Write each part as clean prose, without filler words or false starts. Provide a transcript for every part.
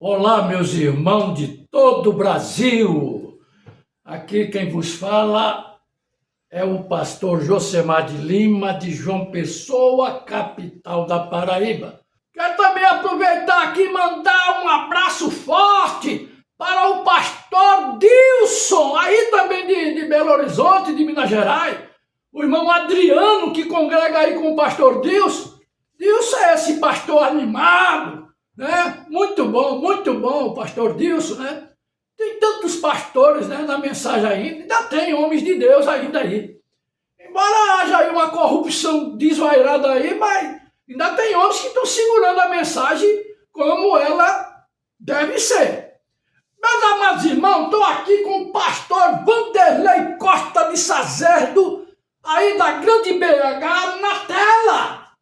Olá, meus irmãos de todo o Brasil. Aqui quem vos fala é o pastor Josemar de Lima, de João Pessoa, capital da Paraíba. Quero também aproveitar aqui e mandar um abraço forte para o pastor Dilson, aí também de Belo Horizonte, de Minas Gerais. O irmão Adriano, que congrega aí com o pastor Dilson. Dilson é esse pastor animado, né? Muito bom o pastor Dilson, né? Tem tantos pastores, né, na mensagem ainda tem homens de Deus ainda aí. Embora haja aí uma corrupção desvairada aí, mas ainda tem homens que estão segurando a mensagem como ela deve ser. Meus amados irmãos, estou aqui com o pastor Vanderlei Costa de Sazerdo, aí da Grande BH, na tela.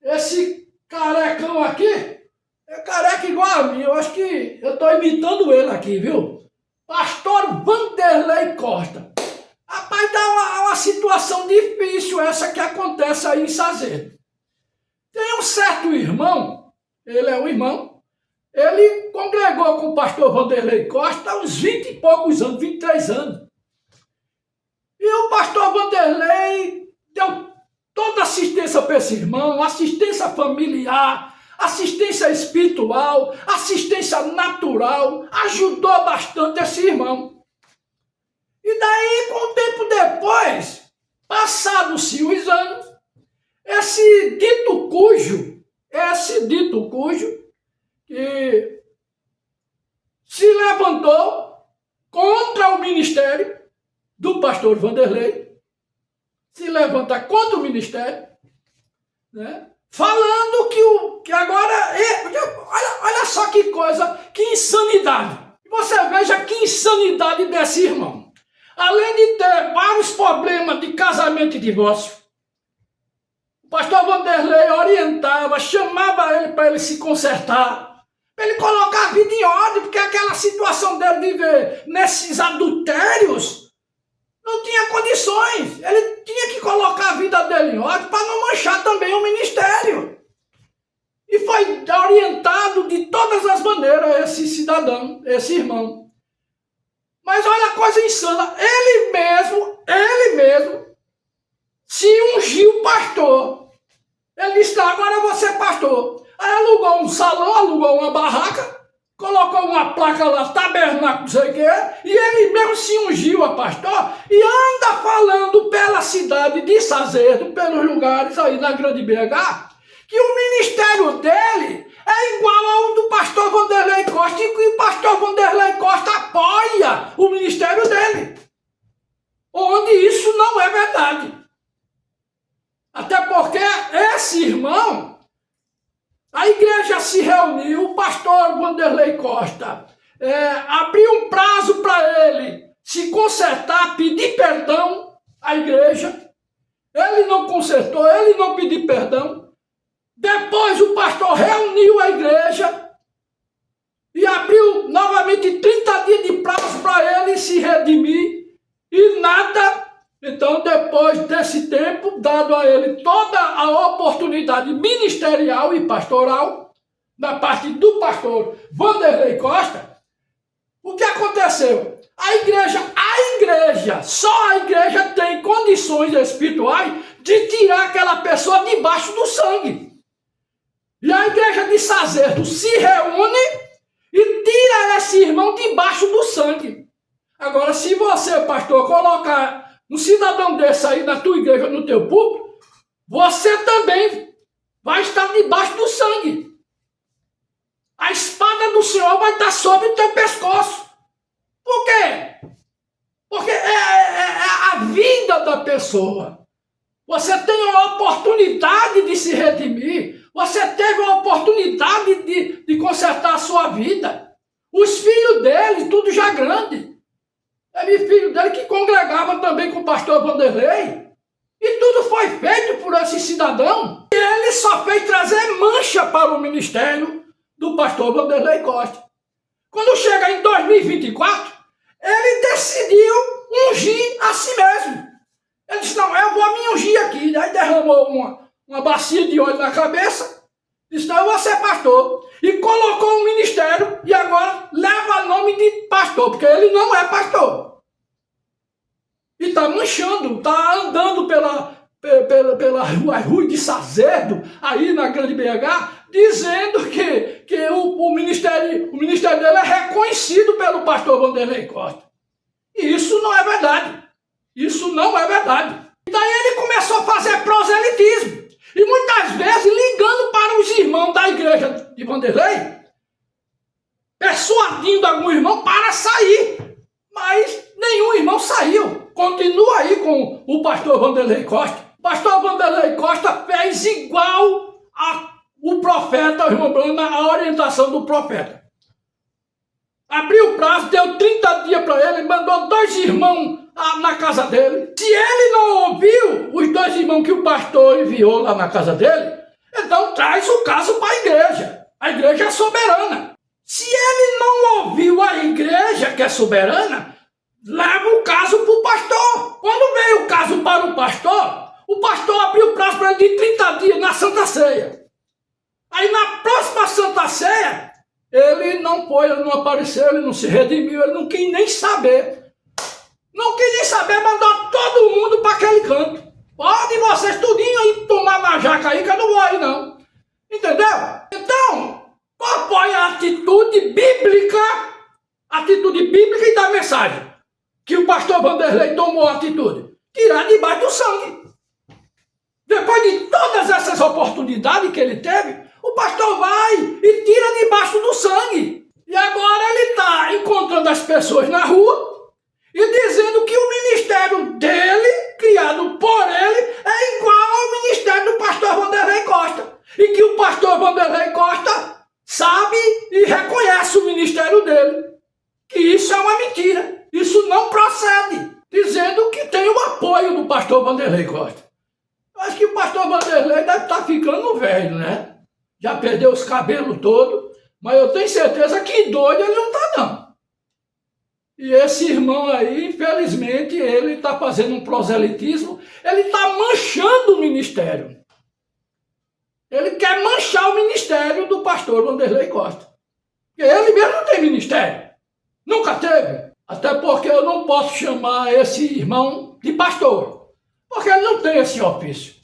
Esse carecão aqui é careca igual a mim, eu acho que eu estou imitando ele aqui, viu? Pastor Vanderlei Costa. Rapaz, dá uma situação difícil essa que acontece aí em Sazerdo. Tem um certo irmão, ele é um irmão, ele congregou com o pastor Vanderlei Costa há uns 20 e poucos anos, 23 anos. E o pastor Vanderlei deu toda assistência para esse irmão, assistência familiar, assistência espiritual, assistência natural, ajudou bastante esse irmão. E daí, com o tempo depois, passados-se os anos, esse dito cujo, que se levantou contra o ministério do pastor Vanderlei, se levanta contra o ministério, né? Falando que agora, olha só que coisa, que insanidade. Você veja que insanidade desse irmão. Além de ter vários problemas de casamento e divórcio, o pastor Vanderlei orientava, chamava ele para ele se consertar, para ele colocar a vida em ordem, porque aquela situação dele viver nesses adultérios não tinha condições. Ele tinha que colocar a vida dele em ordem para não manchar também o ministério. E foi orientado de todas as maneiras esse cidadão, esse irmão. Mas olha a coisa insana, ele mesmo se ungiu pastor. Ele disse, agora você é pastor. Aí alugou um salão, alugou uma barraca, colocou uma placa lá, tabernáculo, não sei o quê, e ele mesmo se ungiu a pastor e anda falando pela cidade de Sazerdo, pelos lugares aí na Grande BH, que o ministério dele é igual ao do pastor Vanderlei Costa e que o pastor Vanderlei Costa apoia o ministério dele, onde isso não é verdade. Até porque esse irmão, a igreja se reuniu, o pastor Vanderlei Costa abriu um prazo para ele se consertar, pedir perdão à igreja. Ele não consertou, ele não pediu perdão. Depois o pastor reuniu a igreja e abriu novamente 30 dias de prazo para ele se redimir e nada. Então, depois desse tempo, dado a ele toda a oportunidade ministerial e pastoral, da parte do pastor Vanderlei Costa, o que aconteceu? Só a igreja tem condições espirituais de tirar aquela pessoa debaixo do sangue. E a igreja de Sazerdo se reúne e tira esse irmão debaixo do sangue. Agora, se você, pastor, colocar um cidadão desse aí na tua igreja, no teu púlpito, você também vai estar debaixo do sangue. A espada do Senhor vai estar sobre o teu pescoço. Por quê? Porque é a vida da pessoa. Você tem a oportunidade de se redimir. Você teve a oportunidade de consertar a sua vida. Os filhos dele, tudo já grande. Ele, filho dele, que congregava também com o pastor Vanderlei. E tudo foi feito por esse cidadão. E ele só fez trazer mancha para o ministério do pastor Vanderlei Costa. Quando chega em 2024, ele decidiu ungir a si mesmo. Ele disse, não, eu vou me ungir aqui. Aí derramou uma bacia de óleo na cabeça. Disse, não, eu vou ser pastor. e colocou um ministério e agora leva nome de pastor, porque ele não é pastor. E está manchando, está andando pela rua de Sazerdo, aí na Grande BH, dizendo que o ministério dele é reconhecido pelo pastor Vanderlei Costa. E isso não é verdade. Isso não é verdade. E daí ele começou a fazer proselitismo. E muitas vezes ligando para os irmãos da igreja de Vanderlei, persuadindo algum irmão para sair. Mas nenhum irmão saiu. Continua aí com o pastor Vanderlei Costa. O pastor Vanderlei Costa fez igual o profeta, o irmão Bruno, a orientação do profeta. Abriu o prazo, deu 30 dias para ele, mandou 2 irmãos na casa dele. Se ele não ouviu os 2 irmãos que o pastor enviou lá na casa dele, então traz o caso para a igreja. A igreja é soberana. Se ele não ouviu a igreja, que é soberana, leva o caso para o pastor. Quando veio o caso para o pastor abriu o prazo para ele de 30 dias na Santa Ceia. Aí na próxima Santa Ceia, ele não foi, ele não apareceu, ele não se redimiu, ele não quis nem saber. Não quis nem saber, mandou todo mundo para aquele canto. Pode vocês tudinho aí tomar na jaca aí, que eu não vou aí não. Entendeu? Então, qual foi a atitude bíblica e da mensagem que o pastor Vanderlei tomou a atitude? Tirar debaixo do sangue. Depois de todas essas oportunidades que ele teve, o pastor vai e tira debaixo do sangue. E agora ele está encontrando as pessoas na rua e dizendo que o ministério dele, criado por ele, é igual ao ministério do pastor Vanderlei Costa. E que o pastor Vanderlei Costa sabe e reconhece o ministério dele. Que isso é uma mentira. Isso não procede. Dizendo que tem o apoio do pastor Vanderlei Costa. Acho que o pastor Vanderlei deve estar ficando velho, né? Já perdeu os cabelos todos, mas eu tenho certeza que doido ele não está, não. E esse irmão aí, infelizmente, ele está fazendo um proselitismo, ele está manchando o ministério. Ele quer manchar o ministério do pastor Vanderlei Costa. Porque ele mesmo não tem ministério. Nunca teve. Até porque eu não posso chamar esse irmão de pastor. Porque ele não tem esse ofício.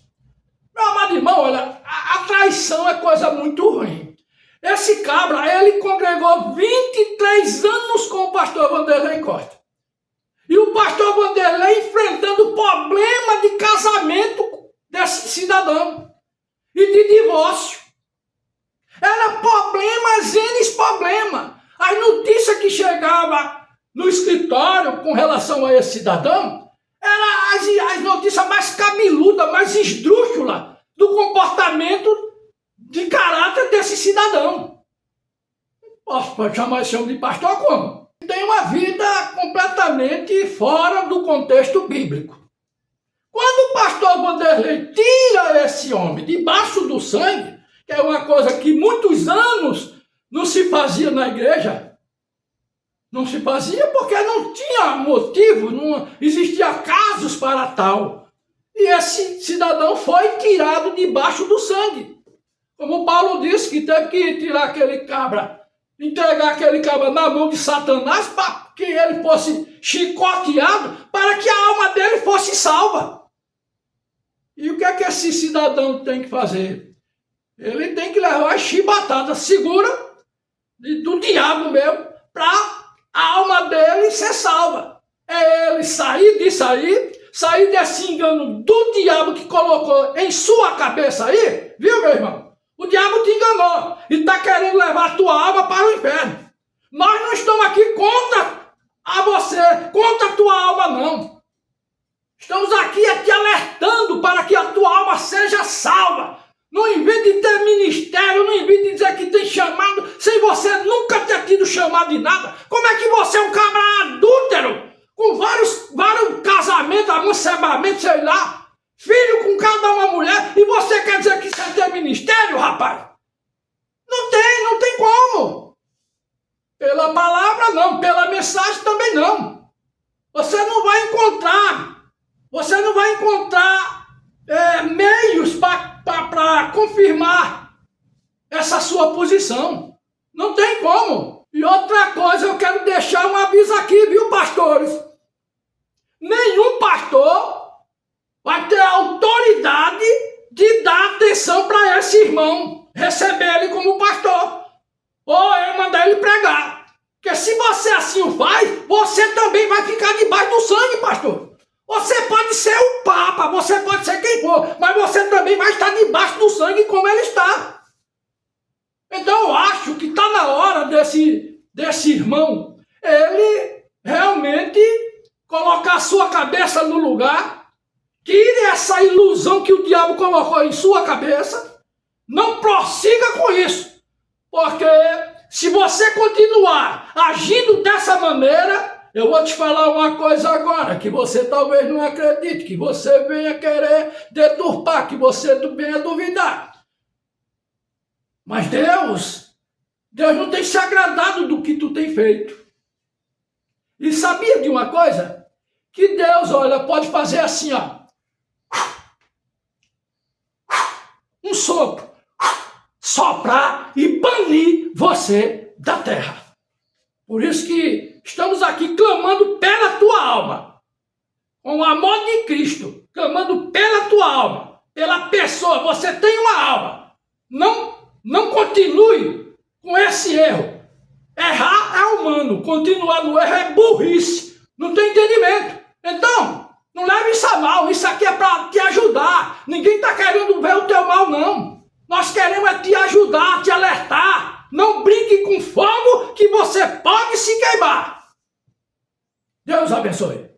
Meu amado irmão, olha, a traição é coisa muito ruim. Esse cabra, ele congregou 23 anos com o pastor Vanderlei Costa. E o pastor Vanderlei enfrentando problema de casamento desse cidadão. E de divórcio. Era problema. As notícias que chegavam no escritório com relação a esse cidadão, eram as notícias mais cabeludas, mais esdrúxulas do comportamento de caráter desse cidadão. Posso chamar esse homem de pastor como? Tem uma vida completamente fora do contexto bíblico. Quando o pastor Vanderlei tira esse homem debaixo do sangue, que é uma coisa que muitos anos não se fazia na igreja, não se fazia porque não tinha motivo, não existia casos para tal. E esse cidadão foi tirado debaixo do sangue. Como Paulo disse que teve que tirar aquele cabra, entregar aquele cabra na mão de Satanás para que ele fosse chicoteado, para que a alma dele fosse salva. E o que é que esse cidadão tem que fazer? Ele tem que levar as chibatadas seguras do diabo mesmo, para a alma dele ser salva. É ele sair desse engano do diabo que colocou em sua cabeça aí, viu, meu irmão? O diabo te enganou e está querendo levar a tua alma para o inferno. Nós não estamos aqui contra a você, contra a tua alma, não. Estamos aqui te alertando para que a tua alma seja salva. Não invente de ter ministério, não invente de dizer que tem chamado, sem você nunca ter tido chamado de nada. Como é que você é um cabra adúltero, com vários casamentos, amancebamentos, sei lá, filho com cada uma mulher, e você quer dizer que você tem ministério, rapaz? Não tem como. Pela palavra não, pela mensagem também não. Você não vai encontrar meios para confirmar essa sua posição. Não tem como. E outra coisa, eu quero deixar um aviso aqui, viu, pastores? Nenhum pastor vai ter autoridade de dar atenção para esse irmão, receber ele como pastor, ou eu mandar ele pregar. Porque se você assim o faz, você também vai ficar debaixo do sangue, pastor. Você pode ser o Papa, você pode ser quem for, mas você também vai estar debaixo do sangue como ele está. Então eu acho que está na hora desse irmão, ele realmente colocar a sua cabeça no lugar, tire essa ilusão que o diabo colocou em sua cabeça, não prossiga com isso, porque se você continuar agindo dessa maneira, eu vou te falar uma coisa agora, que você talvez não acredite, que você venha querer deturpar, que você venha duvidar. Mas Deus não tem se agradado do que tu tem feito. E sabia de uma coisa? Que Deus, olha, pode fazer assim, ó. Um sopro. Soprar e banir você da terra. Por isso que estamos aqui clamando pela tua alma. Com o amor de Cristo. Clamando pela tua alma. Pela pessoa. Você tem uma alma. Não continue com esse erro. Errar é humano. Continuar no erro é burrice. Não tem entendimento. Então, não leve isso a mal. Isso aqui é para te ajudar. Ninguém está querendo ver o teu mal, não. Nós queremos é te ajudar, te alertar. Não brinque com fogo que você pode se queimar. Deus abençoe.